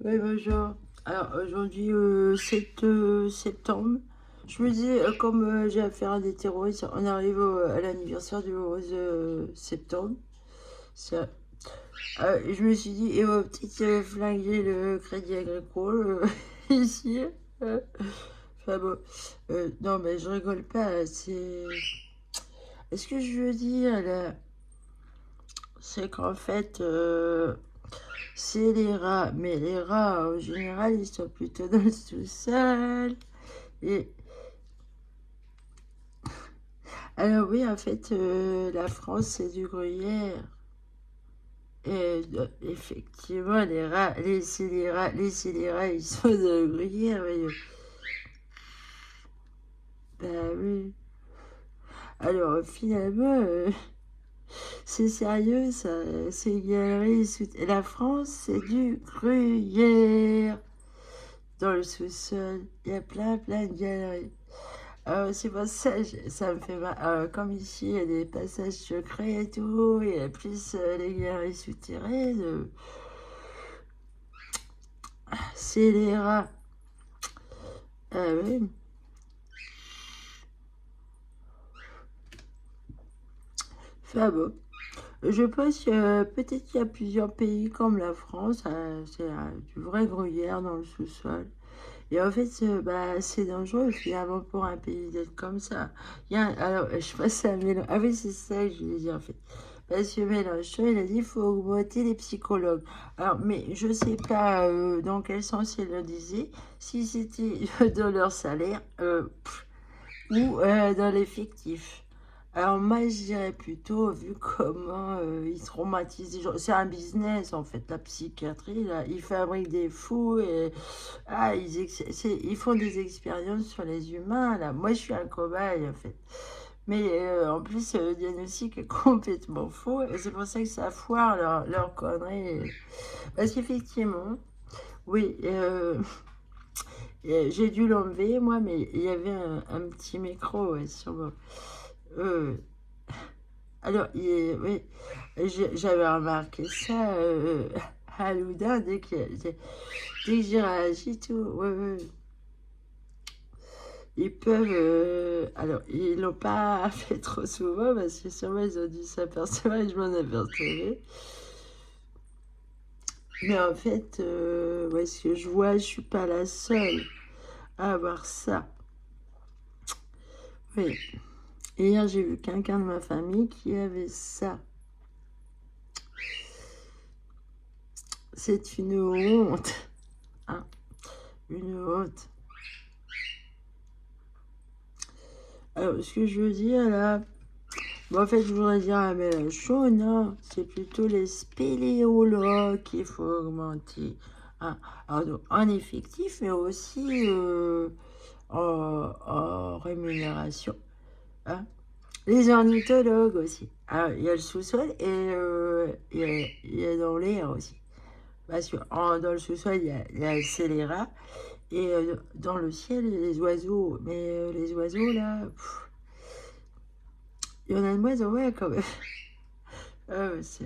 Oui, bonjour. Alors, aujourd'hui, 7 septembre, je me dis, comme j'ai affaire à des terroristes, on arrive à l'anniversaire du 11 septembre. Ça, je me suis dit, et on va peut-être flinguer le crédit agricole ici. euh. Enfin bon, non, mais je rigole pas. C'est. Ce que je veux dire, là, c'est qu'en fait, c'est les rats. Mais les rats, en général, ils sont plutôt dans le sous-sol. Et alors oui, en fait, la France, c'est du gruyère. Et effectivement, les rats, les scélérats, ils sont de gruyère. Mais, bah oui. Alors finalement, c'est sérieux, ça, ces galeries. La France, c'est du gruyère. Dans le sous-sol, il y a plein de galeries. C'est pour ça, ça me fait mal. Comme ici, il y a des passages secrets et tout, il y a plus les galeries souterraines. C'est les rats. Ah oui. Enfin bon. Je pense que peut-être qu'il y a plusieurs pays comme la France, c'est du vrai gruyère dans le sous-sol. Et en fait, c'est dangereux finalement pour un pays d'être comme ça. Alors, je passe à Mélenchon. Ah oui, c'est ça que je voulais dire en fait. Parce que Mélenchon, il a dit qu'il faut augmenter les psychologues. Alors, mais je ne sais pas dans quel sens il le disait, si c'était dans leur salaire ou dans l'effectif. Alors moi, je dirais plutôt, vu comment ils traumatisent les gens, c'est un business en fait, la psychiatrie, là. Ils fabriquent des fous et ils font des expériences sur les humains, là. Moi, je suis un cobaye en fait. Mais en plus, le diagnostic est complètement faux et c'est pour ça que ça foire leur connerie. Parce qu'effectivement, oui, j'ai dû l'enlever moi, mais il y avait un petit micro ouais, sur moi. Euh, alors, oui, j'avais remarqué ça à Loudun dès que j'ai réagi, tout. Ouais, ouais. Ils peuvent. Alors, ils l'ont pas fait trop souvent parce que sûrement ils ont dû s'apercevoir et je m'en apercevais. Mais en fait, ouais, ce que je vois, je suis pas la seule à avoir ça. Oui. Et hier, j'ai vu quelqu'un de ma famille qui avait ça. C'est une honte. Hein, une honte. Alors, ce que je veux dire là, bon, en fait, je voudrais dire à Mélenchon, non, c'est plutôt les spéléologues qu'il faut augmenter. Hein. Alors, donc, en effectif, mais aussi en rémunération. Hein. Les ornithologues aussi. Alors, il y a le sous-sol et il y a dans l'air aussi. Parce que dans le sous-sol, il y a le scélérat et dans le ciel, les oiseaux. Mais les oiseaux, là, il y en a de moins en moins quand même. C'est...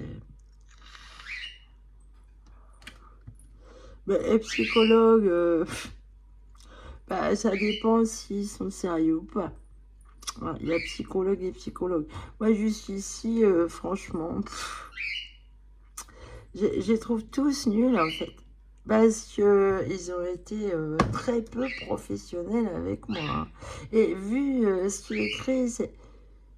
Mais les psychologues, bah, ça dépend s'ils sont sérieux ou pas. Ouais, il y a psychologue et psychologue. Moi, jusqu'ici, franchement, je les trouve tous nuls en fait. Parce que ils ont été très peu professionnels avec moi. Hein. Et vu ce qui est écrit,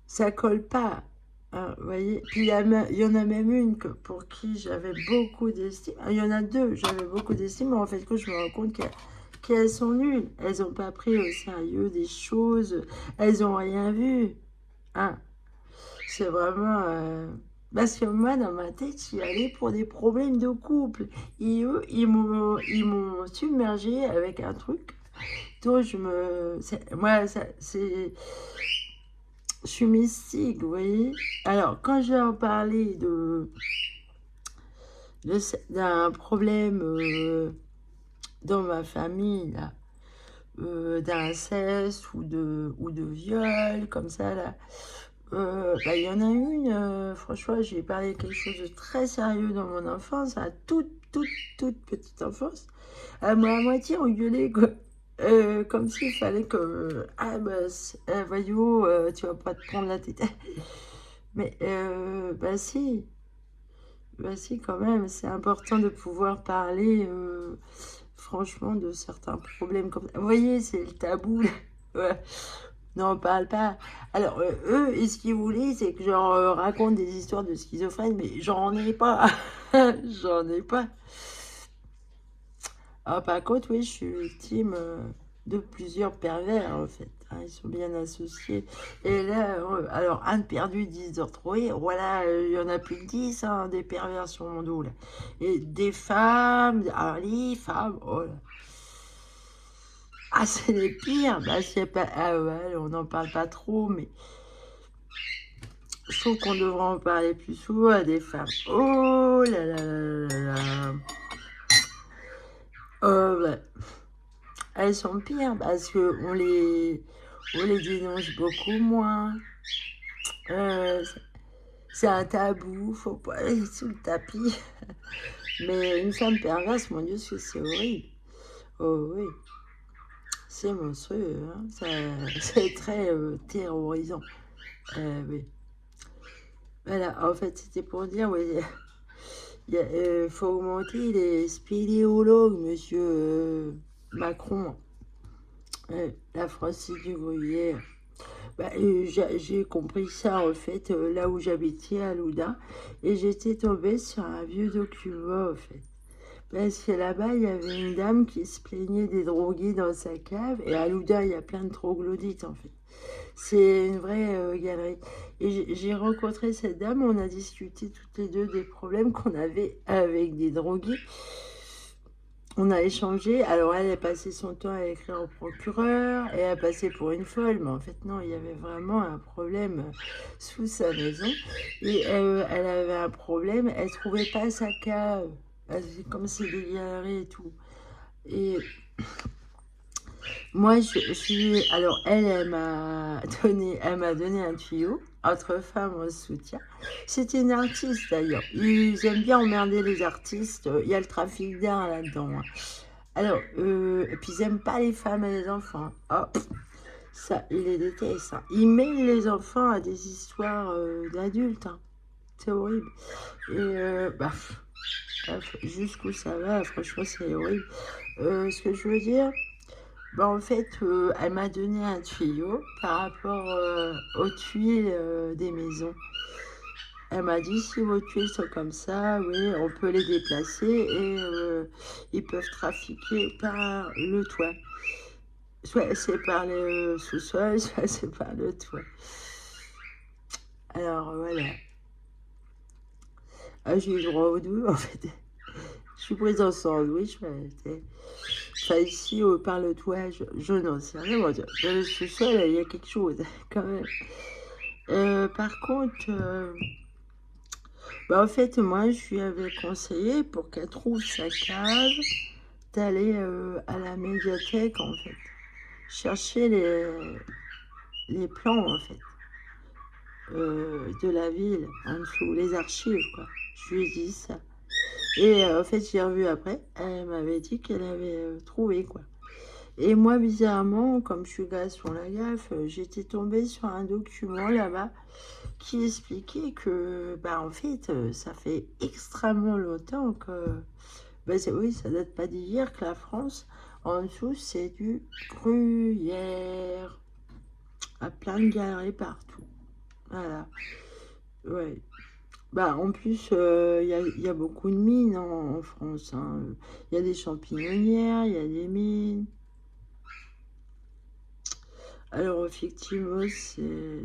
ça colle pas. Hein, vous voyez. Puis il y en a même une pour qui j'avais beaucoup d'estime. Ah, il y en a deux, j'avais beaucoup d'estime, mais en fait, que je me rends compte qu'elles sont nulles. Elles n'ont pas pris au sérieux des choses. Elles n'ont rien vu. Hein. C'est vraiment... Parce que moi, dans ma tête, j'y allais pour des problèmes de couple. Et eux, ils m'ont submergé avec un truc dont je me... Moi, c'est... Je suis mystique, vous voyez. Alors, quand je leur parlais d'un problème dans ma famille, là, d'inceste ou de viol, comme ça, là, Bah, il y en a une, franchement, j'ai parlé de quelque chose de très sérieux dans mon enfance, à toute petite enfance. Elle m'a à moitié engueulée, quoi. Comme s'il fallait que, ah bah, voyou, tu vas pas te prendre la tête. Mais, bah si, quand même, c'est important de pouvoir parler, franchement, de certains problèmes comme ça. Vous voyez, c'est le tabou, là. Ouais. Non, on parle pas. Alors, eux, et ce qu'ils voulaient, c'est que je leur raconte des histoires de schizophrène, mais j'en ai pas. J'en ai pas. Ah, par contre, oui, je suis victime de plusieurs pervers, en fait. Hein, ils sont bien associés. Et là, alors, un de perdu, 10 de retrouvé. Voilà, il y en a plus de 10, hein, des pervers sur mon dos, là. Et des femmes, alors les femmes, oh là. Ah, c'est les pires. Bah, c'est pas, ah ouais, on n'en parle pas trop, mais je trouve qu'on devrait en parler plus souvent à des femmes. Oh là là là là là. Ouais. Elles sont pires parce que on les dénonce beaucoup moins. C'est un tabou, faut pas aller sous le tapis. Mais une femme perverse, mon Dieu, c'est horrible. Oh oui, c'est monstrueux, hein. C'est très terrorisant. Oui. Voilà, en fait, c'était pour dire, oui, il faut augmenter les spéléologues, monsieur Macron. La France, c'est du gruyère. Bah, j'ai compris ça, en fait, là où j'habitais, à Loudun. Et j'étais tombée sur un vieux document, en fait. Parce que là-bas, il y avait une dame qui se plaignait des drogués dans sa cave. Et à Loudun, il y a plein de troglodytes, en fait. C'est une vraie galerie. Et j'ai rencontré cette dame, on a discuté toutes les deux des problèmes qu'on avait avec des drogués. On a échangé, alors elle a passé son temps à écrire au procureur et a passé pour une folle, mais en fait non, il y avait vraiment un problème sous sa maison. Et elle avait un problème, elle trouvait pas sa cave, comme c'est des galeries et tout. Et moi, je suis. Alors, elle m'a donné un tuyau. Entre femmes, on se soutient. C'était une artiste d'ailleurs. Ils aiment bien emmerder les artistes. Il y a le trafic d'art là-dedans, hein. Alors, et puis ils aiment pas les femmes et les enfants. Oh, ça, ils les détestent, hein. Ils mêlent les enfants à des histoires d'adultes, hein. C'est horrible. Et jusqu'où ça va, franchement, c'est horrible. Ce que je veux dire, bah, en fait, elle m'a donné un tuyau par rapport aux tuiles des maisons. Elle m'a dit, si vos tuiles sont comme ça, oui, on peut les déplacer et ils peuvent trafiquer par le toit. Soit c'est par le sous-sol, soit c'est par le toit. Alors voilà. Ah, j'ai eu droit au doux, en fait. Je suis prise en sandwich, mais enfin, ici, par le toit, je n'en sais rien. Moi, dans le sous-sol, il y a quelque chose, quand même. Par contre, bah, en fait, moi, je lui avais conseillé, pour qu'elle trouve sa cave, d'aller à la médiathèque, en fait. Chercher les plans, en fait, de la ville, en dessous, les archives, quoi. Je lui ai dit ça. Et en fait, j'ai revu après, elle m'avait dit qu'elle avait trouvé, quoi. Et moi, bizarrement, comme je suis sur la gaffe, j'étais tombée sur un document là-bas qui expliquait que, bah, en fait, ça fait extrêmement longtemps que, bah, oui, ça date pas d'hier que la France, en dessous, c'est du gruyère, à plein de galeries partout. Voilà. Ouais. Bah, en plus, il y a beaucoup de mines en France, hein. Il y a des champignonnières, il y a des mines. Alors, effectivement,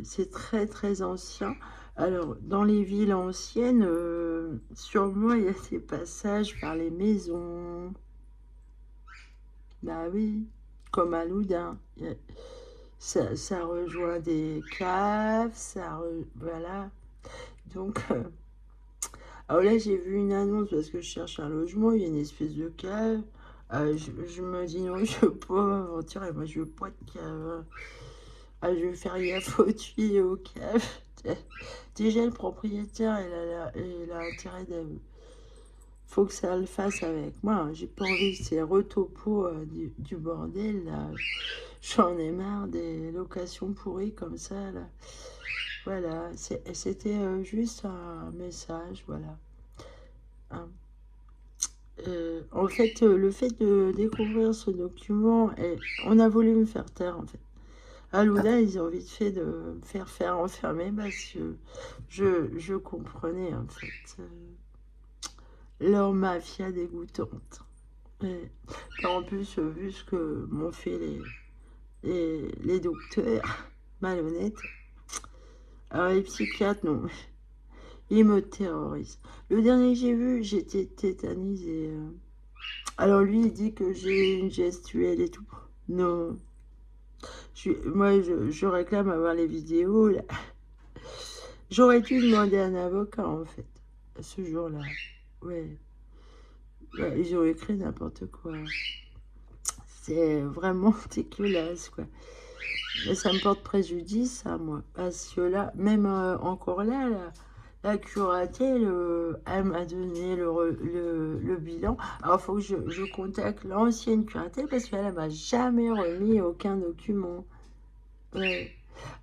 c'est très, très ancien. Alors, dans les villes anciennes, sûrement, il y a des passages par les maisons. Bah oui, comme à Loudun. Ça rejoint des caves, voilà. Donc, alors là, j'ai vu une annonce parce que je cherche un logement, il y a une espèce de cave. Je me dis non, je ne peux pas m'aventurer, moi je veux pas de cave, hein. Ah, je vais faire gaffe aux tuyaux, aux câbles. Déjà, le propriétaire, il a intérêt de... Faut que ça le fasse avec moi, hein. J'ai pas envie que ces retopo du bordel, là. J'en ai marre des locations pourries comme ça, là. Voilà, c'était juste un message, voilà. Hein. En fait, le fait de découvrir ce document, on a voulu me faire taire, en fait. À Luna, ils ont vite fait de me faire enfermer parce que je comprenais, en fait, leur mafia dégoûtante. Et en plus, vu ce que m'ont fait les docteurs malhonnêtes, alors les psychiatres, non, ils me terrorisent. Le dernier que j'ai vu, j'étais tétanisée. Alors lui, il dit que j'ai une gestuelle et tout. Non, moi, je réclame avoir les vidéos, là. J'aurais dû demander un avocat, en fait, ce jour-là. Ouais. Ouais, ils ont écrit n'importe quoi. C'est vraiment dégueulasse, quoi. Mais ça me porte préjudice, à moi. Parce que là, même encore là, la curatelle, elle m'a donné le bilan. Alors, il faut que je contacte l'ancienne curatelle parce qu'elle ne m'a jamais remis aucun document. Ouais.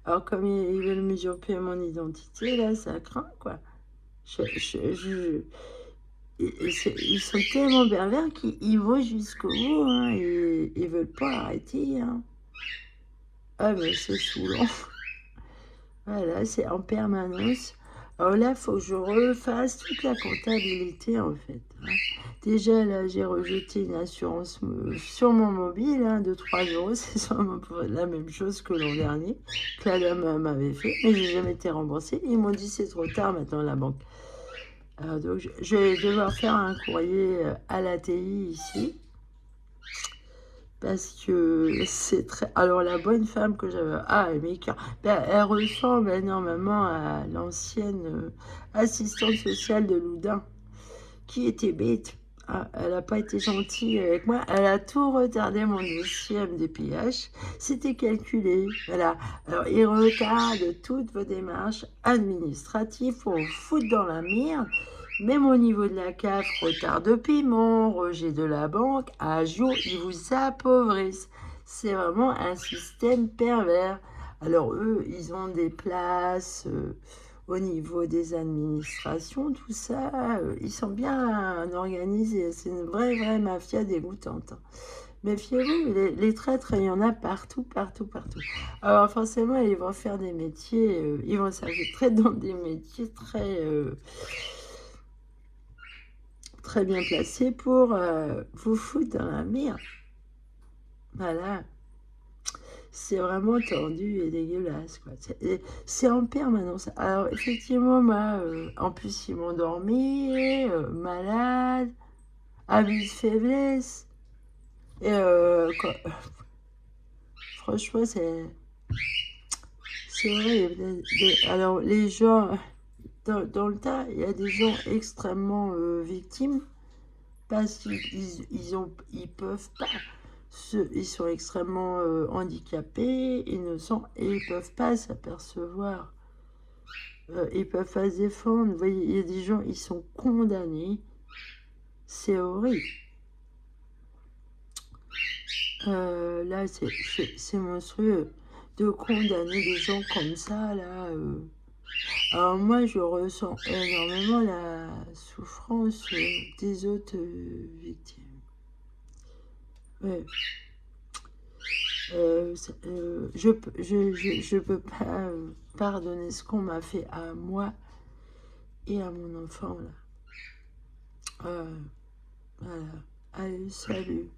Alors, comme ils veulent m'usurper mon identité, là, ça craint, quoi. Ils sont tellement pervers qu'ils vont jusqu'au bout, hein, et ils veulent pas arrêter, hein. Ah, mais c'est saoulant. Voilà, c'est en permanence. Alors là, il faut que je refasse toute la comptabilité, en fait, hein. Déjà, là, j'ai rejeté une assurance sur mon mobile, hein, de 3 euros. C'est sûrement la même chose que l'an dernier, que la dame m'avait fait, mais j'ai jamais été remboursée. Ils m'ont dit c'est trop tard maintenant, la banque. Alors, donc, je vais devoir faire un courrier à l'ATI ici. Parce que c'est très... Alors, la bonne femme que j'avais... Ah, mais ben, elle ressemble énormément à l'ancienne assistante sociale de Loudun, qui était bête. Ah, elle n'a pas été gentille avec moi. Elle a tout retardé mon dossier MDPH. C'était calculé. Voilà. Alors, il retarde toutes vos démarches administratives pour vous foutre dans la merde. Même au niveau de la CAF, retard de paiement, rejet de la banque, à jour, ils vous appauvrissent. C'est vraiment un système pervers. Alors eux, ils ont des places au niveau des administrations, tout ça. Ils sont bien organisés. C'est une vraie mafia dégoûtante. Méfiez-vous, les traîtres, il y en a partout, partout, partout. Alors forcément, ils vont faire des métiers, ils vont s'infiltrer dans des métiers très bien placé pour vous foutre dans la merde. Voilà. C'est vraiment tendu et dégueulasse, quoi. C'est en permanence. Alors, effectivement, moi, en plus, ils m'ont dormi, malade, abus de faiblesse. Et franchement, c'est horrible. Alors, les gens, dans le tas, il y a des gens extrêmement victimes parce qu'ils peuvent pas. Ils sont extrêmement handicapés, innocents, et ils peuvent pas s'apercevoir. Ils peuvent pas se défendre. Vous voyez, il y a des gens, ils sont condamnés. C'est horrible. Là, c'est monstrueux de condamner des gens comme ça, là. Alors moi, je ressens énormément la souffrance des autres victimes. Ouais. Je peux pas pardonner ce qu'on m'a fait à moi et à mon enfant, là. Voilà. Allez, salut.